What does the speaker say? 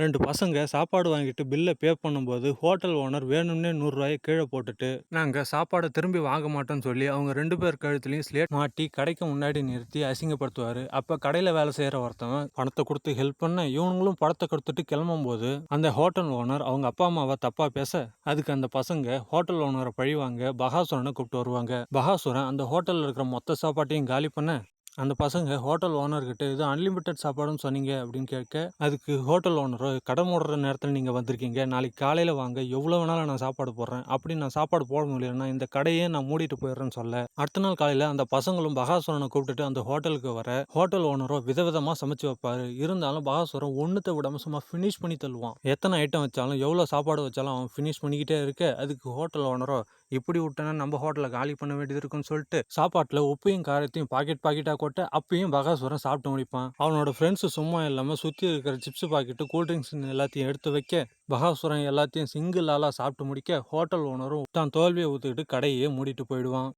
2 பசங்க சாப்பாடு வாங்கிட்டு பில்ல பே பண்ணும்போது, ஹோட்டல் ஓனர் வேணும்னே ரூ. 100 கீழ போட்டுட்டு, நாங்க சாப்பாட திரும்பி வாங்க மாட்டோம்ன்னு சொல்லி, அவங்க 2 பேர் கழுத்துலயும் ஸ்லேட் மாட்டி கடைக்கு முன்னாடி நிறுத்தி அசிங்கப்படுத்துவாரு. அப்ப கடையில வேலை செய்யற ஒருத்தவன் பணத்த குடுத்து ஹெல்ப் பண்ண, இவனுங்களும் பணத்த குடுத்துட்டு கிளம்பும்போது, அந்த ஹோட்டல் ஓனர் அவங்க அப்பா அம்மாவ தப்பா பேச, அதுக்கு அந்த பசங்க ஹோட்டல் ஓனர பழிவாங்க பகாசுரன கூப்பிட்டு வருவாங்க. பகாசுரன் அந்த ஹோட்டல்ல இருக்கிற மொத்த சாப்பாட்டையும் காலி பண்ண, அந்த பசங்க ஹோட்டல் ஓனர்கிட்ட இது அன்லிமிட்டெட் சாப்பாடுன்னு சொன்னீங்க அப்படின்னு கேட்க, அதுக்கு ஹோட்டல் ஓனரோ கடை மூடுற நேரத்தில் நீங்கள் வந்திருக்கீங்க, நாளைக்கு காலையில் வாங்க, எவ்வளோ வேணாலும் நான் சாப்பாடு போடுறேன், அப்படி நான் சாப்பாடு போட முடியலன்னா இந்த கடையே நான் மூடிட்டு போயிடுறேன்னு சொல்ல, அடுத்த நாள் காலையில் அந்த பசங்களும் பகாசுரனை கூப்பிட்டுட்டு அந்த ஹோட்டலுக்கு வர, ஹோட்டல் ஓனரோ விதவிதமாக சமைச்சு வைப்பாரு. இருந்தாலும் பகாசுரன் ஒன்றுத்தை விடாம சும்மா ஃபினிஷ் பண்ணி தள்ளுவான். எத்தனை ஐட்டம் வச்சாலும் எவ்வளோ சாப்பாடு வச்சாலும் அவன் ஃபினிஷ் பண்ணிக்கிட்டே இருக்க, அதுக்கு ஹோட்டல் ஓனரோ இப்படி விட்டனா நம்ம ஹோட்டலில் காலி பண்ண வேண்டியது இருக்குன்னு சொல்லிட்டு சாப்பாட்டில் உப்பையும் காரத்தையும் பாக்கெட்டாக கொட்ட அப்பயும் பகாசுரன் சாப்பிட்டு முடிப்பான். அவனோட ஃப்ரெண்ட்ஸு சும்மா இல்லாமல் சுற்றி இருக்கிற சிப்ஸ் பாக்கெட்டு கூல்ட்ரிங்க்ஸ் எல்லாத்தையும் எடுத்து வைக்க, பகாசுரன் எல்லாத்தையும் சிங்கிள் ஆளாக சாப்பிட்டு முடிக்க, ஹோட்டல் ஓனரும் தான் தோல்வியை ஊற்றிக்கிட்டு கடையே மூடிட்டு போயிடுவான்.